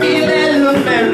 Il est le même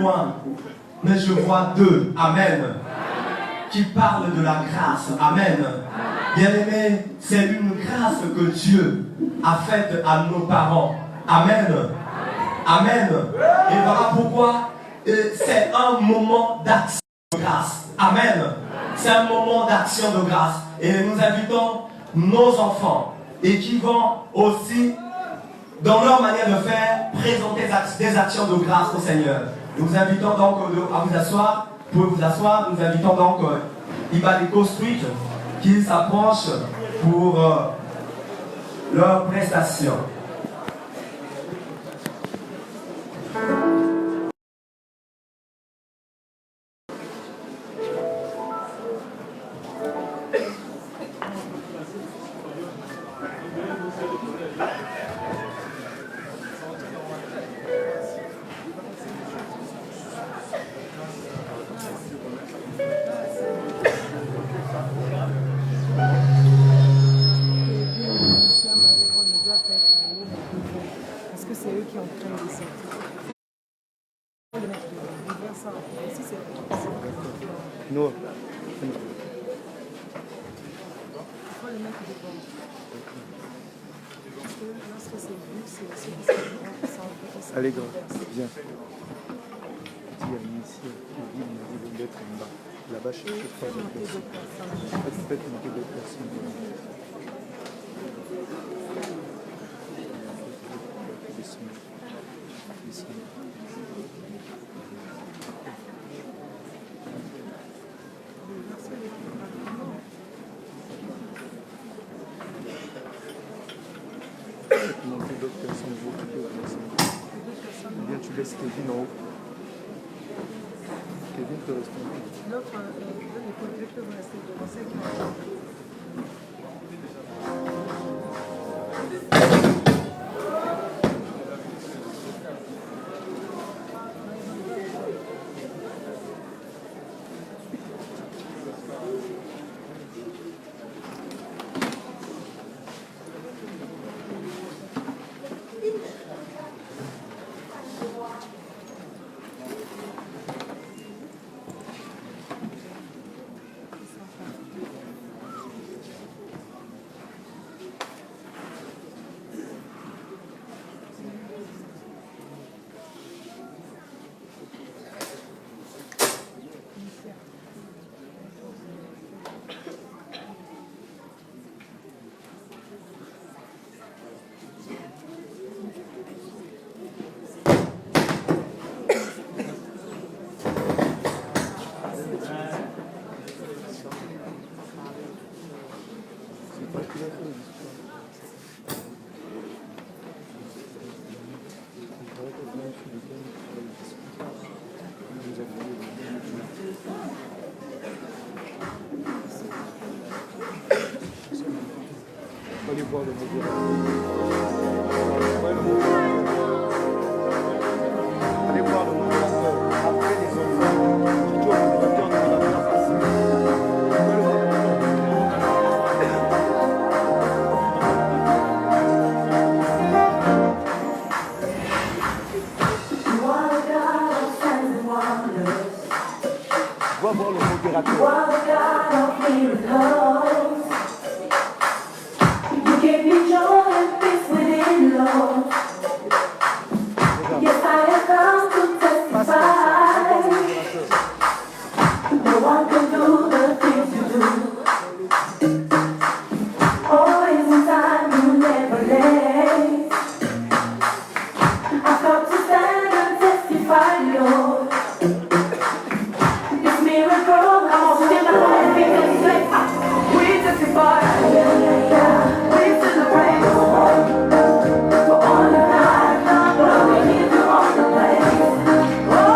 loin, mais je vois deux. Amen. Qui parlent de la grâce. Amen. Bien-aimé, c'est une grâce que Dieu a faite à nos parents. Amen. Amen. Et voilà pourquoi c'est un moment d'action de grâce. Amen. C'est un moment d'action de grâce. Et nous invitons nos enfants et qui vont aussi, dans leur manière de faire, présenter des actions de grâce au Seigneur. Nous vous invitons donc à vous asseoir. Vous pouvez vous asseoir. Nous invitons donc Ibaliko Street qui s'approche pour leur prestation. Parce que c'est eux qui ont créé les centres. Non. Pourquoi le mettre devant? Parce que lorsque c'est vu, c'est aussi que c'est Allez, grand, viens. Il y a une ici, il m'a dit d'être en bas. Là-bas, je ne sais pas de personne. Peut-être une peu d'autres personnes. Monter d'autres personnes, beaucoup d'autres personnes. Bien, tu laisses Kevin en haut. Kevin peut rester en haut. l'autre, les produits peuvent rester devant ceux qui ont. Allez voir le modérateur. Allez voir le modérateur. Après les enfants, tu dois le modérateur dans la place. Va voir le modérateur. Give me joy and peace within, Lord. Yes, I have come to testify. No one can do the things you do. Always in time, you never late. I've come to stand and testify, Lord. This miracle, I'm all still alive in this place. We testify. Oh,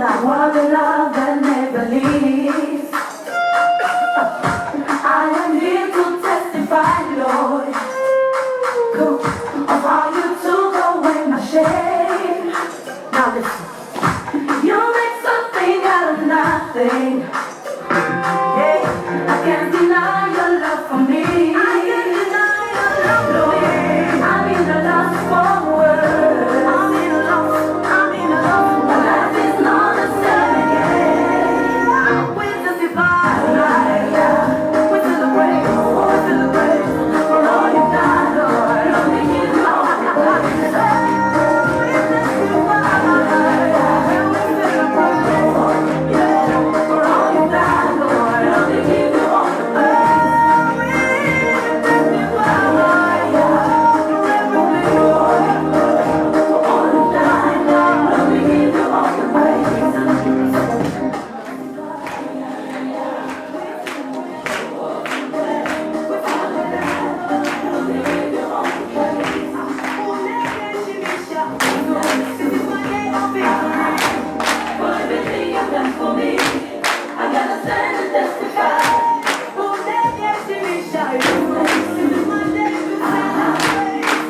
What the love that never leaves. I am here to testify, Lord, of how you took away my shame. Now listen, you make something out of nothing. Yeah, I can't deny your love for me. I can't deny your love, Lord. I'm in the lost for words. I'm in a lost. My life is not the same again. We testify, we celebrate for all you've done, Lord. We give you all the praise. We testify, we celebrate, yeah, for all you've done, Lord. We give you all the praise. We testify, for all you've done, Lord. We give you all the praise. For everything you've done for me, I gotta stand and testify.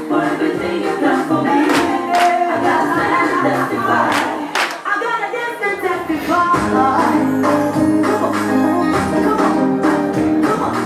For everything you've done for me, I gotta stand and testify. I gotta dance and testify. Come on, come on, come on.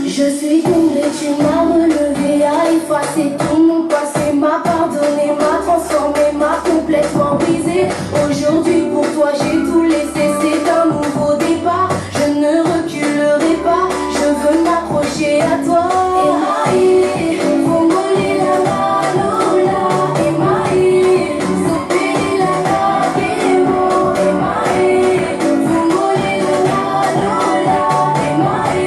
Je suis tombée, tu m'as relevé, a effacé tout mon passé, m'a pardonné, m'a transformé, m'a complètement brisé. Aujourd'hui pour toi j'ai tout laissé, c'est un nouveau départ. Je ne reculerai pas, je veux m'accrocher à toi. Emaï, Fongoli la maloula, Emaï, Soupiri la kakemo, Emaï, Fongoli la maloula, Emaï,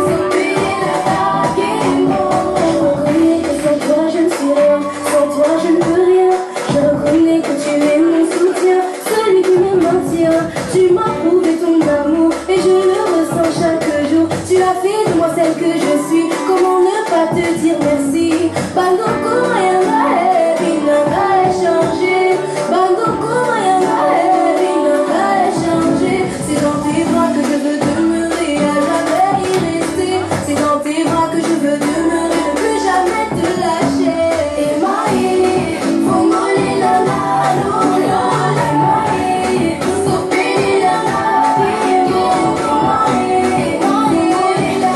Soupiri la kakemo. Je reconnais que sans toi je ne suis rien, sans toi je ne peux rien. Je reconnais que tu es mon soutien, celui qui me maintient. Tu m'as prouvé ton amour et je le ressens chaque jour. Tu as fait de moi celle que je suis, comment ne pas te dire merci. Bandoko Mayanga, Binanga est changé. Bandoko Mayanga, Binanga est changé. C'est dans tes bras que je veux demeurer, à jamais y rester. C'est dans tes bras que je veux demeurer, ne plus jamais te lâcher. Emaï, Fongoli la maloula, Emaï, Soupiri la kakemo, Emaï, Fongoli la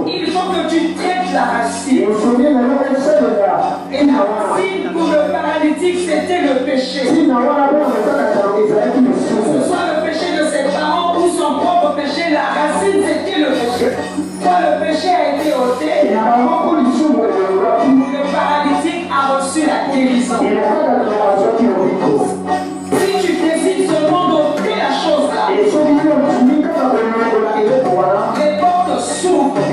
Il faut que tu traites la racine. Si pour le paralytique c'était le péché, que ce soit le péché de ses parents ou son propre péché, la racine c'était le péché. Quand le péché a été ôté, le paralytique a reçu la guérison. Si tu décides seulement d'ôter la chose là, les portes s'ouvrent. Les portes s'ouvrent.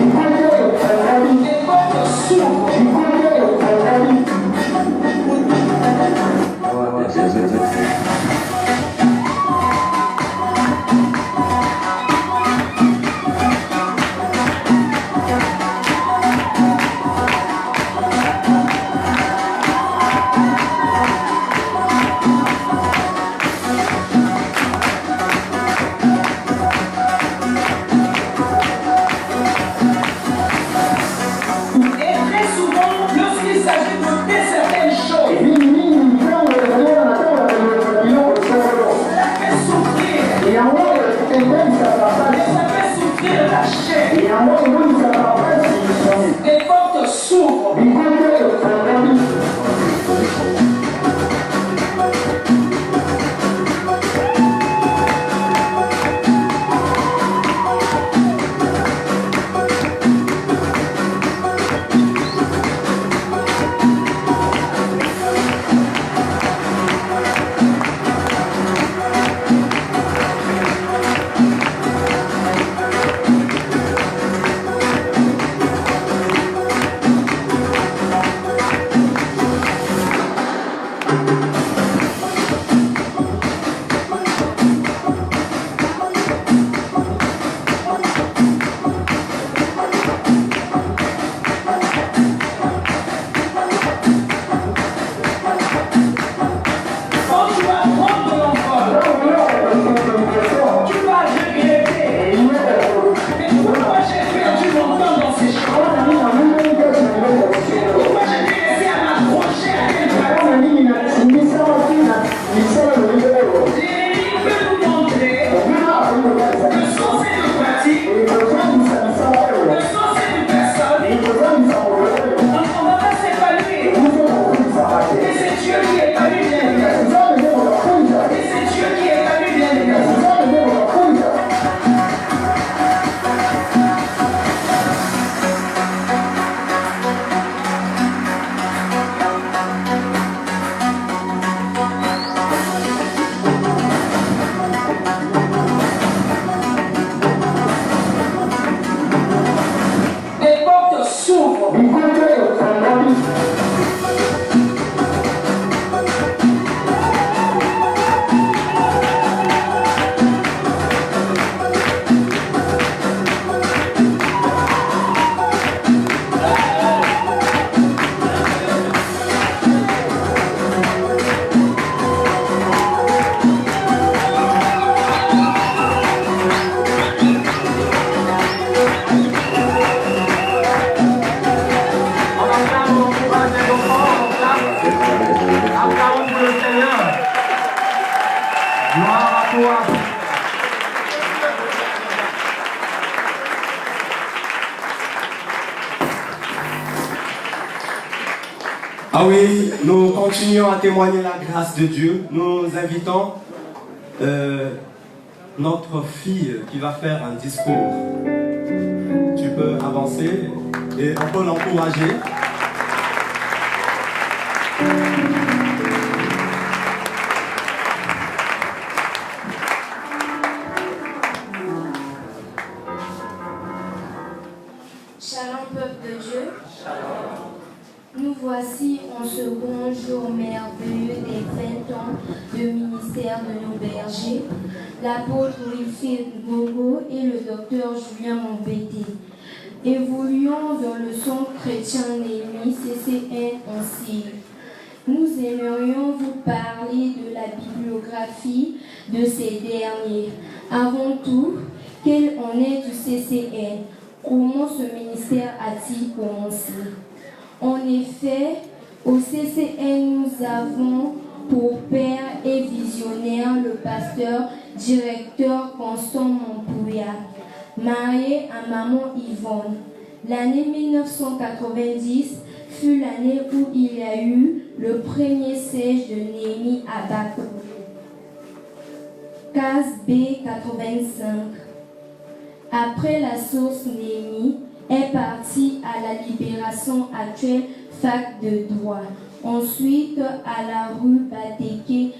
Les portes s'ouvrent. toi. Ah oui, nous continuons à témoigner la grâce de Dieu. Nous invitons notre fille qui va faire un discours. Tu peux avancer et on peut l'encourager. Shalom peuple de Dieu. Nous voici en ce bon jour merveilleux des 20 ans de ministère de nos bergers, l'apôtre Wilfried Ngongo et le docteur Julien Mombete. Évoluons dans le centre chrétien Néhémie CCN en Syrie. Nous aimerions vous parler de la bibliographie de ces derniers. Avant tout, quel en est du CCN? Comment ce ministère a-t-il commencé? En effet, au CCN, nous avons pour père et visionnaire le pasteur, directeur Constant Mompouya, marié à maman Yvonne. L'année 1990 fut l'année où il y a eu le premier siège de Néhémie à Bakou. Case B85. Après la source Néhémie est parti à la libération actuelle fac de droit. Ensuite à la rue Bateke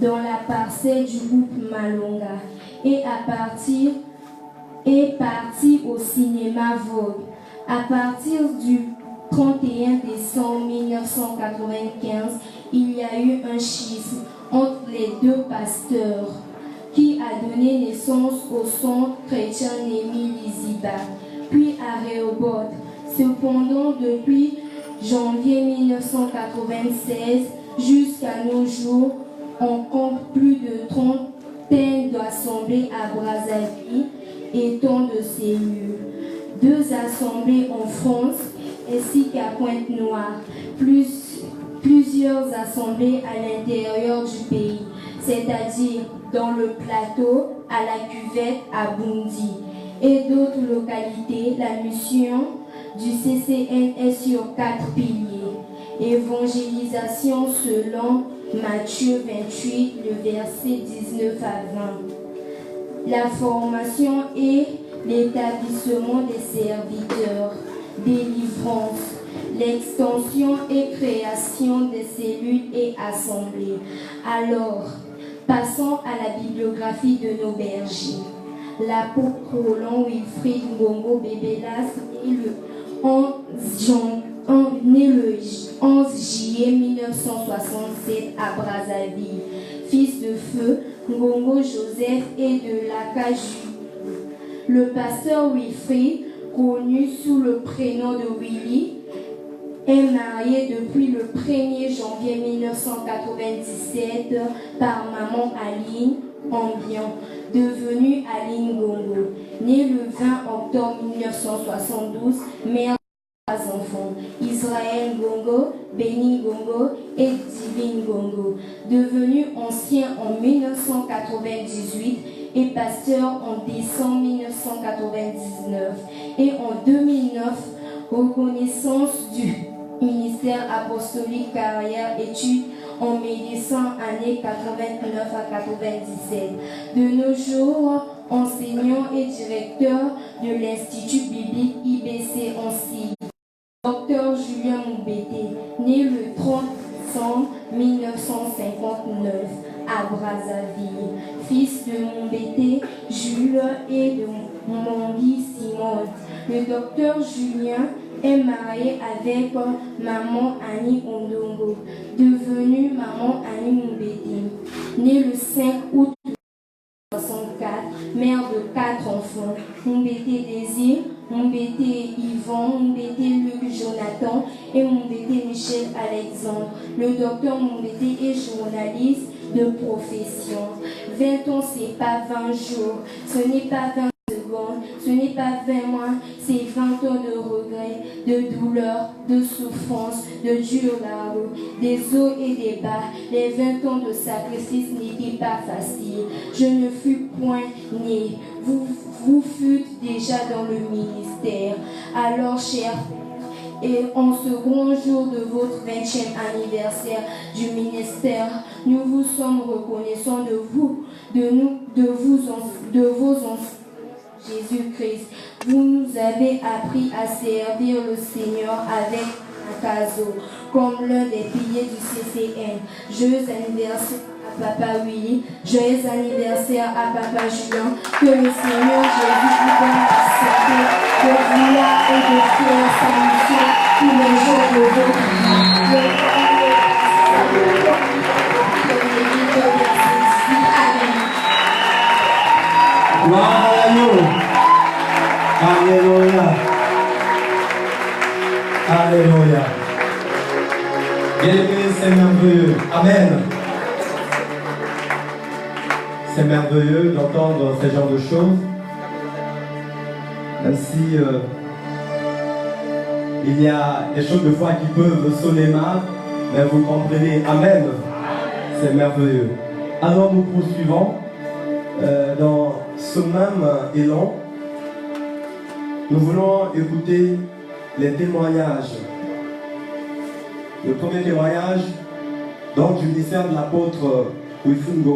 dans la parcelle du groupe Malonga et parti au cinéma Vogue. À partir du 31 décembre 1995, il y a eu un schisme entre les deux pasteurs qui a donné naissance au centre chrétien Néhémie Liziba, puis à Rehoboth. Cependant, depuis janvier 1996 jusqu'à nos jours, on compte plus de 30 d'assemblées à Brazzaville et tant de cellules. 2 assemblées en France ainsi qu'à Pointe-Noire, plusieurs assemblées à l'intérieur du pays, c'est-à-dire dans le plateau, à la cuvette, à Bundy et d'autres localités. La mission du CCN est sur 4 piliers. Évangélisation selon Matthieu 28, le verset 19 à 20. La formation et l'établissement des serviteurs. Délivrance. L'extension et création des cellules et assemblées. Alors, passons à la bibliographie de nos bergers. L'apôtre Roland Wilfried Ngongo Bébelas né le 11 juillet 1967 à Brazzaville, fils de feu Ngongo Joseph et de Lakaju. Le pasteur Wilfried, connu sous le prénom de Willy, est marié depuis le 1er janvier 1997 par maman Aline Ambian, devenue Aline Ngongo, née le 20 octobre 1972, mère de 3 enfants, Israël Ngongo, Benny Ngongo et Divine Ngongo, devenu ancien en 1998 et pasteur en décembre 1999 et en 2009, reconnaissance du ministère apostolique carrière études en médecine année 89 à 97. De nos jours, enseignant et directeur de l'Institut biblique IBC en Syrie. Docteur Julien Mombete, né le 30 décembre 1959 à Brazzaville, fils de Mombete Jules et de Mongui Simone. Le docteur Julien est marié avec maman Annie Ondongo, devenue maman Annie Mombete, née le 5 août 1964, mère de 4 enfants, Mombete Désir, Mombete Yvan, Mombete Luc Jonathan et Mombete Michel Alexandre. Le docteur Mombete est journaliste de profession. 20 ans, c'est pas 20 jours, ce n'est pas 20 secondes. secondes. Ce n'est pas vraiment ces 20 ans de regrets, de douleur, de souffrance, de dures larmes, des hauts et des bas. Les 20 ans de sacrifice n'étaient pas faciles. Je ne fus point né. Vous fûtes déjà dans le ministère. Alors, chers, et en ce grand jour de votre 20e anniversaire du ministère, nous vous sommes reconnaissants de vous, de vos enfants, Jésus-Christ. Vous nous avez appris à servir le Seigneur avec un cadeau, comme l'un des piliers du CCN. Joyeux anniversaire à Papa Willy, joyeux anniversaire à Papa Julien. Que le Seigneur Jésus vous donne la santé, de gloire et de fière salutation tous les jours de votre vie. Amen. Alléluia. Alléluia. Bien-aimé, c'est merveilleux. Amen. C'est merveilleux d'entendre ce genre de choses. Même si il y a des choses de foi qui peuvent sonner mal, mais vous comprenez. Amen. C'est merveilleux. Alors nous poursuivons dans ce même élan. Nous voulons écouter les témoignages. Le premier témoignage donc, du ministère de l'apôtre Wilfred Ngoma.